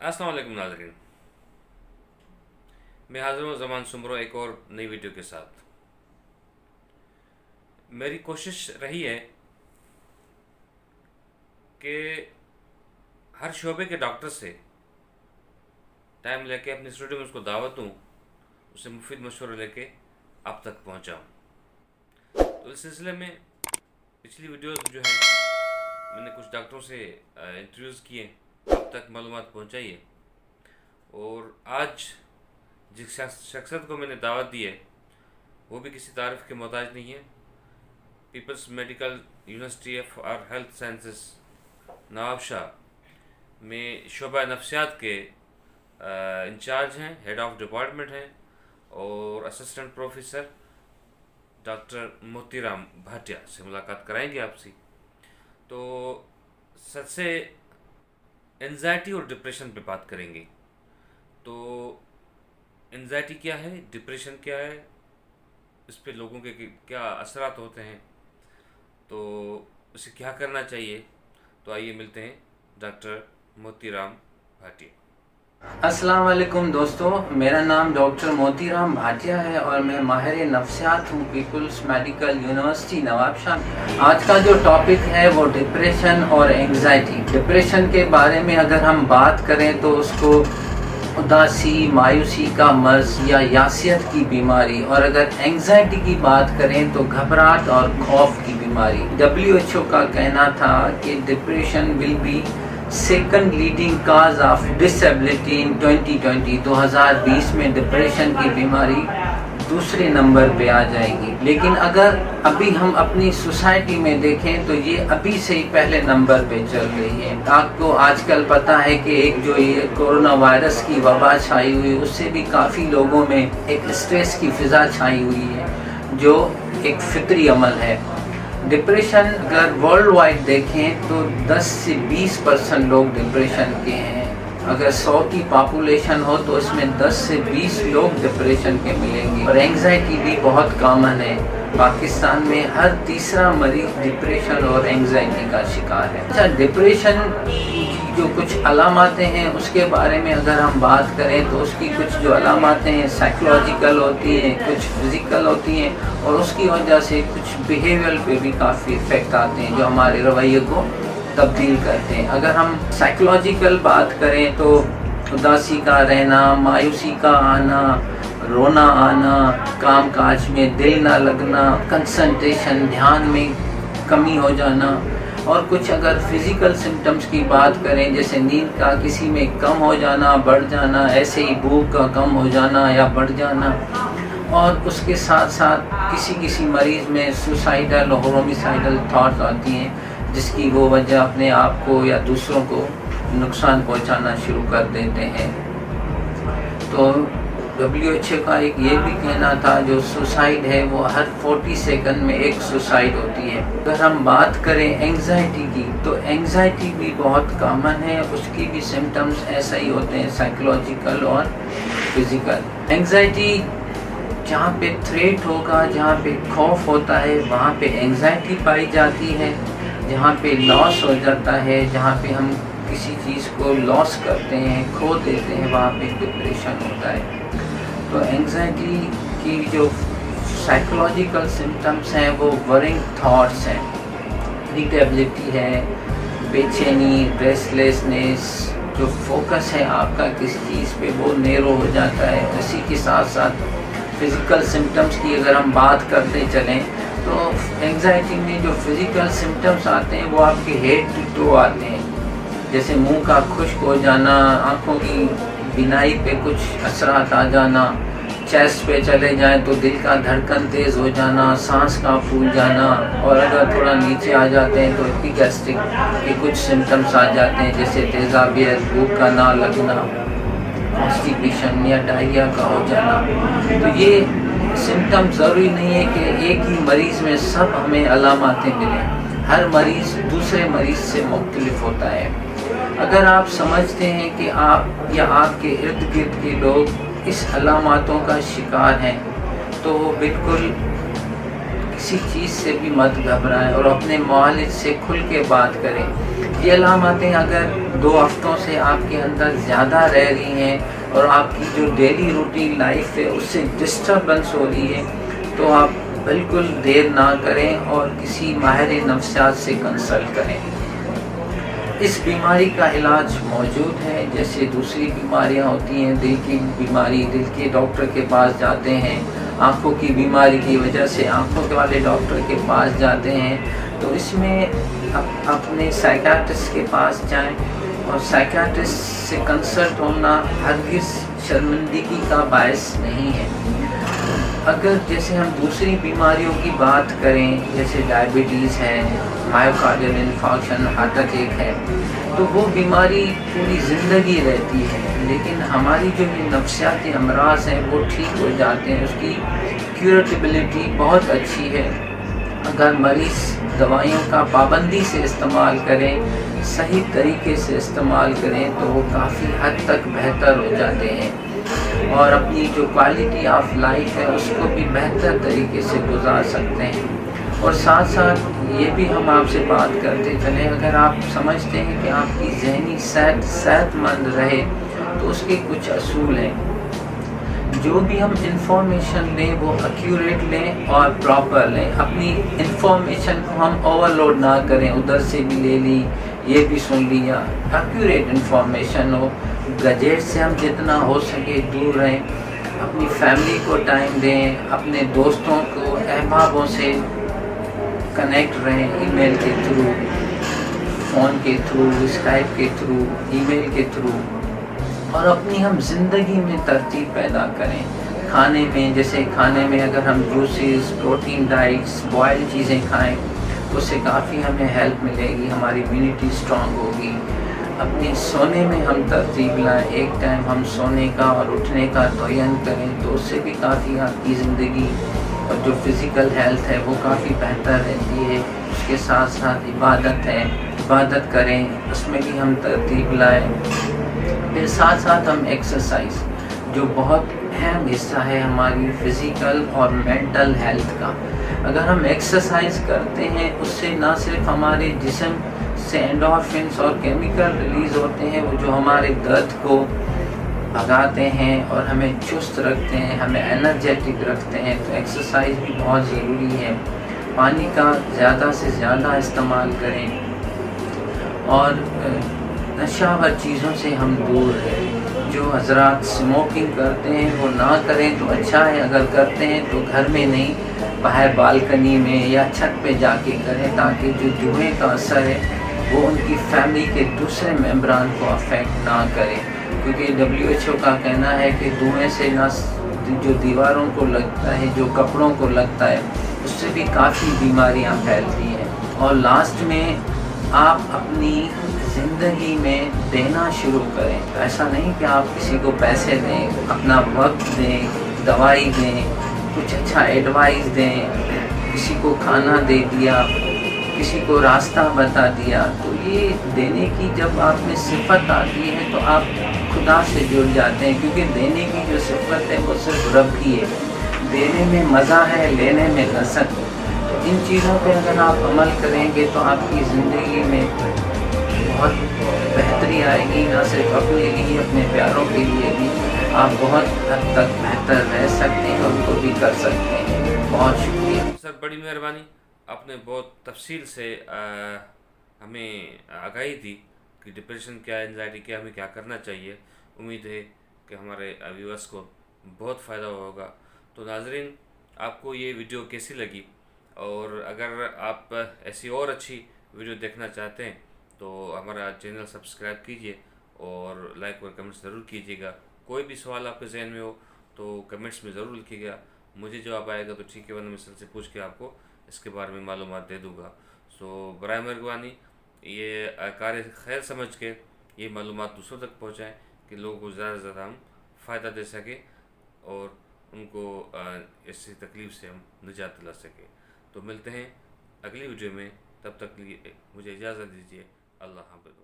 अस्सलाम वालेकुम नाज़रीन, मैं हाज़िर हूँ ज़मान सुमरो एक और नई वीडियो के साथ। मेरी कोशिश रही है कि हर शोबे के डॉक्टर से टाइम लेके अपने स्टूडियो में उसको दावत दूँ, उसे मुफीद मशवरे लेके आप तक पहुँचाऊँ। तो इस सिलसिले में पिछली वीडियोस जो है मैंने कुछ डॉक्टरों से इंटरव्यूज़ किए, आप तक मालूमात पहुँचाई है। और आज जिस शख्सियत को मैंने दावत दी है वो भी किसी तारीफ़ के मोहताज नहीं है। पीपल्स मेडिकल यूनिवर्सिटी ऑफ आर हेल्थ साइंसेस नवाबशाह में शोबा नफ्सियात के इंचार्ज हैं, हेड ऑफ डिपार्टमेंट हैं और assistant professor doctor Motiram Bhatia से मुलाकात कराएंगे आपसे। तो सबसे एंजाइटी और डिप्रेशन पे बात करेंगे। तो एंजाइटी क्या है, डिप्रेशन क्या है, इस पे लोगों के क्या असरात होते हैं, तो उसे क्या करना चाहिए। तो आइए मिलते हैं डॉक्टर मोतीराम भाटिया। अस्सलाम वालेकुम दोस्तों, मेरा नाम डॉक्टर मोतीराम भाटिया है और मैं माहिर नफ्सियात हूँ पीपल्स मेडिकल यूनिवर्सिटी नवाबशाह। आज का जो टॉपिक है वो डिप्रेशन और एंजाइटी। डिप्रेशन के बारे में अगर हम बात करें तो उसको उदासी, मायूसी का मर्ज या यासियत की बीमारी, और अगर एंजाइटी की बात करें तो घबराहट और खौफ की बीमारी। WHO का कहना था कि depression will be second leading cause of disability in 2020 में डिप्रेशन की बीमारी दूसरे नंबर पे आ जाएगी। लेकिन अगर अभी हम अपनी सोसाइटी में देखें तो ये अभी से ही पहले नंबर पे चल रही है। आपको आजकल पता है कि एक जो ये कोरोना वायरस की वबा छाई हुई, उससे भी काफ़ी लोगों में एक स्ट्रेस की फिजा छाई हुई है जो एक फितरी अमल है। डिप्रेशन अगर वर्ल्ड वाइड देखें तो 10 से 20% लोग डिप्रेशन के हैं। अगर 100 की पॉपुलेशन हो तो इसमें 10 से 20 लोग डिप्रेशन के मिलेंगे। और एंजाइटी भी बहुत कॉमन है, पाकिस्तान में हर तीसरा मरीज डिप्रेशन और एंजाइटी का शिकार है। अच्छा, डिप्रेशन की जो कुछ अलामातें हैं उसके बारे में अगर हम बात करें तो उसकी कुछ जो अलामातें हैं साइकोलॉजिकल होती हैं, कुछ फिजिकल होती हैं और उसकी वजह से कुछ बिहेवियर पे भी काफ़ी इफेक्ट आते हैं जो हमारे रवैये को तब्दील करते हैं। अगर हम साइकोलॉजिकल बात करें तो उदासी का रहना, मायूसी का आना, रोना आना, काम काज में दिल ना लगना, कंसंट्रेशन ध्यान में कमी हो जाना। और कुछ अगर फिजिकल सिम्टम्स की बात करें जैसे नींद का किसी में कम हो जाना, बढ़ जाना, ऐसे ही भूख का कम हो जाना या बढ़ जाना, और उसके साथ साथ किसी मरीज़ में सुसाइडल और होमिसाइडल थॉट्स आती हैं जिसकी वो वजह अपने आप को या दूसरों को नुकसान पहुंचाना शुरू कर देते हैं। तो WHO का एक ये भी कहना था जो सुसाइड है वो हर 40 सेकंड में एक सुसाइड होती है। अगर हम बात करें एंजाइटी की तो एंजाइटी भी बहुत कॉमन है, उसकी भी सिम्टम्स ऐसा ही होते हैं साइकोलॉजिकल और फिजिकल। एंजाइटी जहाँ पे थ्रेट होगा, जहाँ पे खौफ होता है वहाँ पे एंजाइटी पाई जाती है। जहाँ पे लॉस हो जाता है, जहाँ पे हम किसी चीज़ को लॉस करते हैं, खो देते हैं, वहाँ पे डिप्रेशन होता है। तो एंजाइटी की जो साइकोलॉजिकल सिम्टम्स हैं वो वरिंग थॉट्स हैं, इरिटेबिलिटी है, बेचैनी, रेस्टलेसनेस, जो फोकस है आपका किसी चीज़ पे वो नेरो हो जाता है। इसी के साथ साथ फिज़िकल सिम्टम्स की अगर हम बात करते चलें तो एंजाइटी में जो फिज़िकल सिम्टम्स आते हैं वो आपके हेड टू टो आते हैं, जैसे मुंह का खुश्क हो जाना, आँखों की बिनाई पे कुछ असरात आ जाना, चेस्ट पे चले जाएं तो दिल का धड़कन तेज़ हो जाना, सांस का फूल जाना, और अगर थोड़ा नीचे आ जाते हैं तो एपिगैस्ट्रिक के कुछ सिम्टम्स आ जाते हैं जैसे तेज़ाबियत, भूख का ना लगना, कॉन्स्टिपेशन या डायरिया का हो जाना। तो ये सिम्टम ज़रूरी नहीं है कि एक ही मरीज़ में सब हमें अलामातें मिलें, हर मरीज़ दूसरे मरीज़ से मुख्तलिफ होता है। अगर आप समझते हैं कि आप या आपके इर्द गिर्द के लोग इस अलामातों का शिकार हैं तो बिल्कुल किसी चीज़ से भी मत घबराएं और अपने मुआलिज से खुल के बात करें یہ علامتیں اگر 2 ہفتوں سے آپ کے اندر زیادہ رہ رہی ہیں اور آپ کی جو ڈیلی روٹین لائف ہے اس سے ڈسٹربنس ہو رہی ہے تو آپ بالکل دیر نہ کریں اور کسی ماہر نفسیات سے کنسلٹ کریں۔ اس بیماری کا علاج موجود ہے، جیسے دوسری بیماریاں ہوتی ہیں، دل کی بیماری، دل کے ڈاکٹر کے پاس جاتے ہیں، آنکھوں کی بیماری کی وجہ سے آنکھوں والے ڈاکٹر کے پاس جاتے ہیں، تو اس میں اپنے سائیکیاٹرسٹ کے پاس جائیں، اور سائیکیاٹرسٹ سے کنسلٹ ہونا ہرگز شرمندگی کا باعث نہیں ہے۔ اگر جیسے ہم دوسری بیماریوں کی بات کریں، جیسے ڈائبٹیز ہے، مائیوکارڈیل انفارکشن، ہارٹ اٹیک ہے، تو وہ بیماری پوری زندگی رہتی ہے، لیکن ہماری جو یہ نفسیاتی امراض ہیں وہ ٹھیک ہو جاتے ہیں، اس کی کیوریٹیبلٹی بہت اچھی ہے۔ اگر مریض دوائیوں کا پابندی سے استعمال کریں، صحیح طریقے سے استعمال کریں تو وہ کافی حد تک بہتر ہو جاتے ہیں، اور اپنی جو کوالٹی آف لائف ہے اس کو بھی بہتر طریقے سے گزار سکتے ہیں۔ اور ساتھ ساتھ یہ بھی ہم آپ سے بات کرتے چلیں، اگر آپ سمجھتے ہیں کہ آپ کی ذہنی صحت مند رہے تو اس کے کچھ اصول ہیں۔ جو بھی ہم انفارمیشن لیں وہ ایکوریٹ لیں اور پراپر لیں، اپنی انفارمیشن کو ہم اوور لوڈ نہ کریں، ادھر سے بھی لے لی، یہ بھی سن لیا، ایکوریٹ انفارمیشن ہو۔ گجٹ سے ہم جتنا ہو سکے دور رہیں، اپنی فیملی کو ٹائم دیں، اپنے دوستوں کو، احبابوں سے کنیکٹ رہیں، ای میل کے تھرو، فون کے تھرو، اسکائپ کے تھرو، ای میل کے تھرو، اور اپنی ہم زندگی میں ترتیب پیدا کریں۔ کھانے میں، جیسے کھانے میں اگر ہم جوسز، پروٹین ڈائٹس، بوائل چیزیں کھائیں تو اس سے کافی ہمیں ہیلپ ملے گی، ہماری امیونٹی اسٹرانگ ہوگی۔ اپنے سونے میں ہم ترتیب لائیں، ایک ٹائم ہم سونے کا اور اٹھنے کا تعین کریں تو اس سے بھی کافی آپ کی زندگی اور جو فزیکل ہیلتھ ہے وہ کافی بہتر رہتی ہے۔ اس کے ساتھ ساتھ عبادت ہے، عبادت کریں، اس میں بھی ہم ترتیب لائیں۔ پھر ساتھ ساتھ ہم ایکسرسائز، جو بہت اہم حصہ ہے ہماری فزیکل اور مینٹل ہیلتھ کا، اگر ہم ایکسرسائز کرتے ہیں اس سے نہ صرف ہمارے جسم سے اینڈورفنس اور کیمیکل ریلیز ہوتے ہیں، وہ جو ہمارے درد کو بھگاتے ہیں اور ہمیں چست رکھتے ہیں، ہمیں انرجیٹک رکھتے ہیں، تو ایکسرسائز بھی بہت ضروری ہے۔ پانی کا زیادہ سے زیادہ استعمال کریں، اور نشہ چیزوں سے ہم دور رہیں۔ جو حضرات اسموکنگ کرتے ہیں وہ نہ کریں تو اچھا ہے، اگر کرتے ہیں تو گھر میں نہیں، باہر بالکنی میں یا چھت پہ جا کے کریں، تاکہ جو دھوئیں کا اثر ہے وہ ان کی فیملی کے دوسرے ممبران کو افیکٹ نہ کرے، کیونکہ WHO کا کہنا ہے کہ دھوئیں سے نہ جو دیواروں کو لگتا ہے، جو کپڑوں کو لگتا ہے، اس سے بھی کافی بیماریاں پھیلتی ہیں۔ اور لاسٹ میں آپ اپنی زندگی میں دینا شروع کریں، ایسا نہیں کہ آپ کسی کو پیسے دیں، اپنا وقت دیں، دوائی دیں، کچھ اچھا ایڈوائز دیں، کسی کو کھانا دے دیا، کسی کو راستہ بتا دیا، تو یہ دینے کی جب آپ میں صفت آتی ہے تو آپ خدا سے جڑ جاتے ہیں، کیونکہ دینے کی جو صفت ہے وہ صرف رب کی ہے۔ دینے میں مزہ ہے، لینے میں لذت۔ تو ان چیزوں پہ اگر آپ عمل کریں گے تو آپ کی زندگی میں بہت بہتری آئے گی، نہ صرف اپنے لیے، اپنے پیاروں کے لیے بھی آپ بہت حد تک بہتر رہ سکتے ہیں اور ان کو بھی کر سکتے ہیں۔ بہت شکریہ سر، بڑی مہربانی، آپ نے بہت تفصیل سے ہمیں آگاہی دی کہ ڈپریشن کیا ہے، انزائٹی کیا، ہمیں کیا کرنا چاہیے۔ امید ہے کہ ہمارے ویورس کو بہت فائدہ ہوگا۔ تو ناظرین، آپ کو یہ ویڈیو کیسی لگی، اور اگر آپ ایسی اور اچھی ویڈیو دیکھنا چاہتے ہیں تو ہمارا چینل سبسکرائب کیجئے اور لائک اور کمنٹس ضرور کیجیے گا۔ کوئی بھی سوال آپ کے ذہن میں ہو تو کمنٹس میں ضرور لکھیے گا، مجھے جواب آئے گا تو ٹھیک ہے، ورنہ میں سر سے پوچھ کے آپ کو اس کے بارے میں معلومات دے دوں گا۔ سو برائے مہربانی یہ کار خیر سمجھ کے یہ معلومات دوسروں تک پہنچائیں کہ لوگوں کو زیادہ سے زیادہ ہم فائدہ دے سکیں اور ان کو اس تکلیف سے ہم نجات دلا سکیں۔ تو ملتے ہیں اگلی ویڈیو میں، تب تک لیے مجھے اجازت دیجیے۔ اللہ حافظ۔